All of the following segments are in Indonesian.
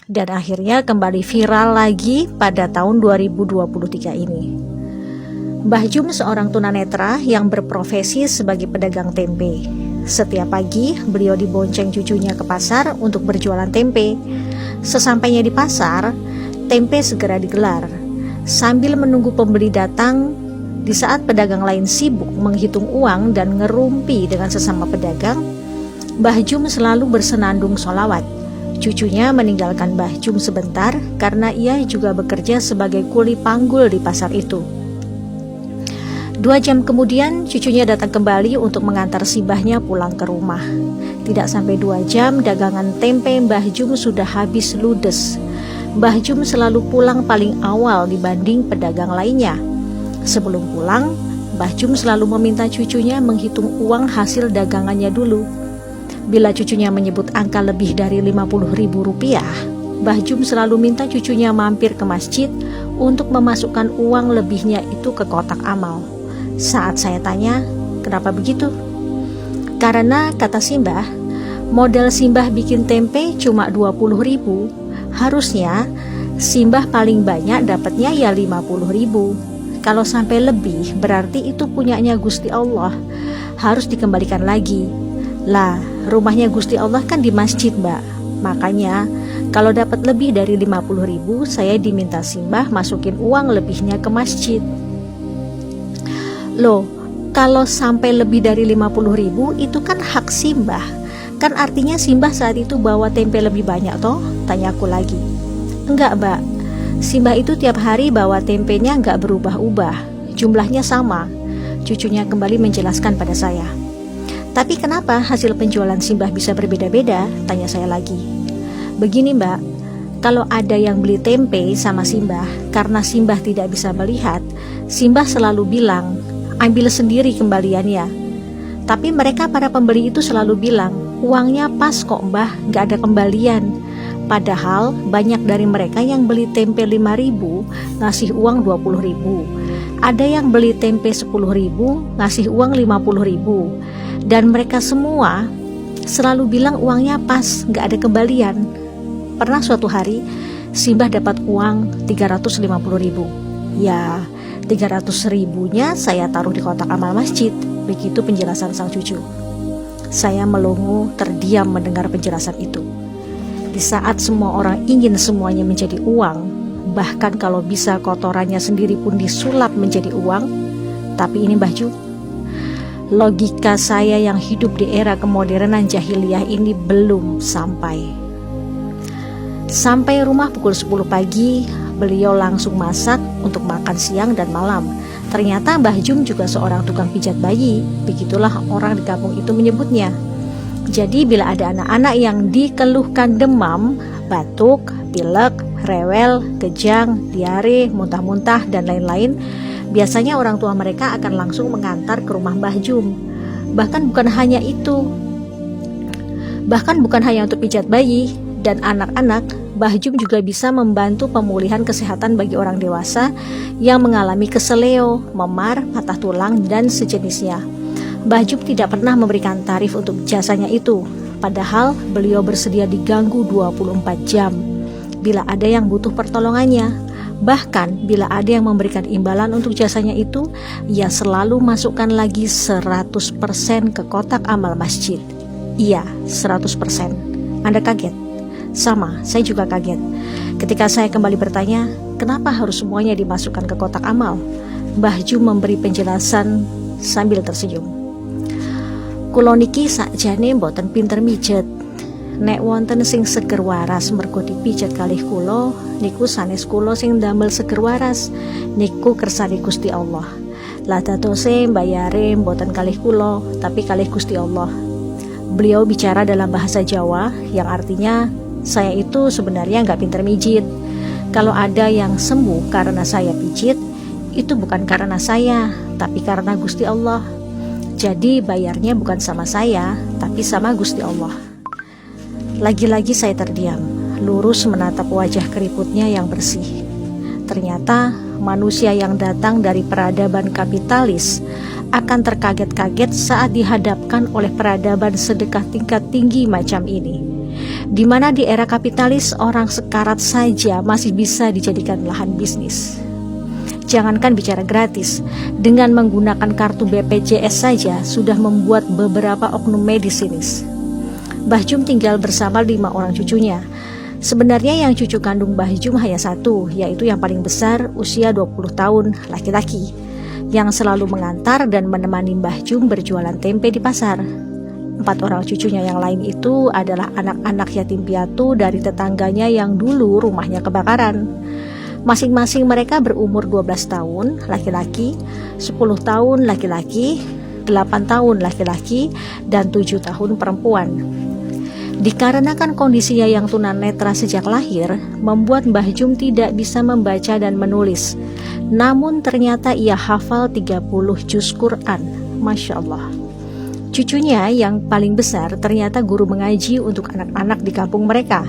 dan akhirnya kembali viral lagi pada tahun 2023 ini. Mbah Jum seorang tunanetra yang berprofesi sebagai pedagang tempe. Setiap pagi beliau dibonceng cucunya ke pasar untuk berjualan tempe. Sesampainya di pasar, tempe segera digelar. Sambil menunggu pembeli datang, di saat pedagang lain sibuk menghitung uang dan ngerumpi dengan sesama pedagang, Mbah Jum selalu bersenandung sholawat. Cucunya meninggalkan Mbah Jum sebentar karena ia juga bekerja sebagai kuli panggul di pasar itu. 2 jam kemudian cucunya datang kembali untuk mengantar si mbahnya pulang ke rumah. Tidak sampai 2 jam dagangan tempe Mbah Jum sudah habis ludes. Mbah Jum selalu pulang paling awal dibanding pedagang lainnya. Sebelum pulang, Mbah Jum selalu meminta cucunya menghitung uang hasil dagangannya dulu. Bila cucunya menyebut angka lebih dari Rp50.000, Mbah Jum selalu minta cucunya mampir ke masjid untuk memasukkan uang lebihnya itu ke kotak amal. Saat saya tanya, kenapa begitu? Karena kata Simbah, modal Simbah bikin tempe cuma 20.000, harusnya Simbah paling banyak dapatnya ya 50.000. Kalau sampai lebih berarti itu punyanya Gusti Allah, harus dikembalikan lagi. Lah, rumahnya Gusti Allah kan di masjid, Mbak. Makanya kalau dapat lebih dari 50.000, saya diminta Simbah masukin uang lebihnya ke masjid. Loh, kalau sampai lebih dari 50.000 itu kan hak Simbah. Kan artinya Simbah saat itu bawa tempe lebih banyak toh? Tanyaku lagi. Enggak, Mbak. Simbah itu tiap hari bawa tempenya enggak berubah-ubah. Jumlahnya sama. Cucunya kembali menjelaskan pada saya. Tapi kenapa hasil penjualan Simbah bisa berbeda-beda? Tanya saya lagi. Begini, Mbak. Kalau ada yang beli tempe sama Simbah, karena Simbah tidak bisa melihat, Simbah selalu bilang, ambil sendiri kembaliannya. Tapi mereka para pembeli itu selalu bilang, uangnya pas kok Mbah, gak ada kembalian. Padahal banyak dari mereka yang beli tempe 5.000 ngasih uang 20.000. Ada yang beli tempe 10.000 ngasih uang 50.000. Dan mereka semua selalu bilang uangnya pas, gak ada kembalian. Pernah suatu hari Simbah dapat uang 350.000. Ya, 300.000-nya saya taruh di kotak amal masjid. Begitu penjelasan sang cucu. Saya melongo terdiam mendengar penjelasan itu. Di saat semua orang ingin semuanya menjadi uang, bahkan kalau bisa kotorannya sendiri pun disulap menjadi uang, tapi ini Mbah Jum, logika saya yang hidup di era kemodernan jahiliyah ini belum sampai. Sampai rumah pukul 10 pagi, beliau langsung masak untuk makan siang dan malam. Ternyata Mbah Jum juga seorang tukang pijat bayi, begitulah orang di kampung itu menyebutnya. Jadi bila ada anak-anak yang dikeluhkan demam, batuk, pilek, rewel, kejang, diare, muntah-muntah dan lain-lain, biasanya orang tua mereka akan langsung mengantar ke rumah Mbah Jum. Bahkan bukan hanya untuk pijat bayi dan anak-anak, Mbah Jum juga bisa membantu pemulihan kesehatan bagi orang dewasa yang mengalami keseleo, memar, patah tulang, dan sejenisnya. Mbah Jum tidak pernah memberikan tarif untuk jasanya itu, padahal beliau bersedia diganggu 24 jam bila ada yang butuh pertolongannya. Bahkan bila ada yang memberikan imbalan untuk jasanya itu, ia selalu masukkan lagi 100% ke kotak amal masjid. Iya, 100%. Anda kaget? Sama, saya juga kaget. Ketika saya kembali bertanya, kenapa harus semuanya dimasukkan ke kotak amal? Mbah Jum memberi penjelasan sambil tersenyum. Kulo niki sakjane mboten pinter mijet. Nek wonten sing seger waras mergo dipijet kalih kulo, niku sanes kulo sing damel seger waras. Niku kersane Gusti Allah. Lah dadose mbayare mboten kalih kulo, tapi kalih Gusti Allah. Beliau bicara dalam bahasa Jawa yang artinya, saya itu sebenarnya nggak pinter mijit. Kalau ada yang sembuh karena saya pijit, itu bukan karena saya, tapi karena Gusti Allah. Jadi bayarnya bukan sama saya, tapi sama Gusti Allah. Lagi-lagi saya terdiam, lurus menatap wajah keriputnya yang bersih. Ternyata manusia yang datang dari peradaban kapitalis akan terkaget-kaget saat dihadapkan oleh peradaban sedekah tingkat tinggi macam ini. di mana di era kapitalis orang sekarat saja masih bisa dijadikan lahan bisnis. Jangankan bicara gratis, dengan menggunakan kartu BPJS saja sudah membuat beberapa oknum medis sinis. Mbah Jum tinggal bersama 5 orang cucunya. Sebenarnya yang cucu kandung Mbah Jum hanya satu, yaitu yang paling besar usia 20 tahun, laki-laki, yang selalu mengantar dan menemani Mbah Jum berjualan tempe di pasar. 4 orang cucunya yang lain itu adalah anak-anak yatim piatu dari tetangganya yang dulu rumahnya kebakaran. Masing-masing mereka berumur 12 tahun laki-laki, 10 tahun laki-laki, 8 tahun laki-laki, dan 7 tahun perempuan. Dikarenakan kondisinya yang tunanetra sejak lahir, membuat Mbah Jum tidak bisa membaca dan menulis. Namun ternyata ia hafal 30 juz Quran. Masya Allah. Cucunya yang paling besar ternyata guru mengaji untuk anak-anak di kampung mereka.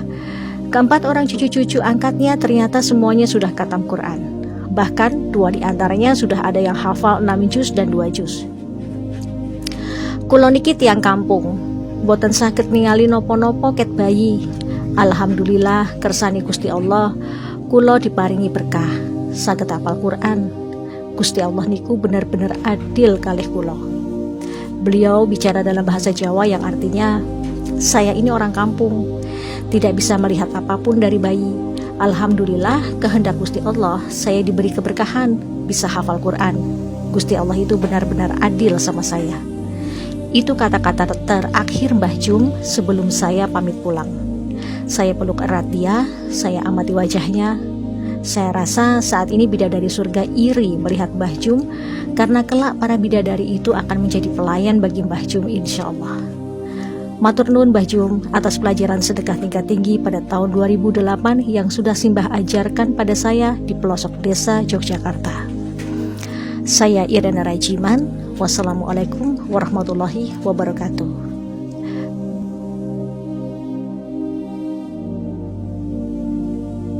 Keempat orang cucu-cucu angkatnya ternyata semuanya sudah khatam Quran. Bahkan 2 di antaranya sudah ada yang hafal 6 juz dan 2 juz. Kulo niki tiang kampung, boten saged ningali nopo-nopo ket bayi. Alhamdulillah kersani Gusti Allah, kulo diparingi berkah, saged hafal Quran. Gusti Allah niku bener-bener adil kalih kulo. Beliau bicara dalam bahasa Jawa yang artinya, saya ini orang kampung, tidak bisa melihat apapun dari bayi. Alhamdulillah kehendak Gusti Allah, saya diberi keberkahan bisa hafal Quran. Gusti Allah itu benar-benar adil sama saya. Itu kata-kata terakhir Mbah Jum sebelum saya pamit pulang. Saya peluk erat dia, saya amati wajahnya. Saya rasa saat ini bidadari surga iri melihat Mbah Jum, karena kelak para bidadari itu akan menjadi pelayan bagi Mbah Jum insya Allah. Matur nuwun Mbah Jum atas pelajaran sedekah tingkat tinggi pada tahun 2008 yang sudah Simbah ajarkan pada saya di pelosok desa Yogyakarta. Saya Irena Rajiman. Wassalamualaikum warahmatullahi wabarakatuh.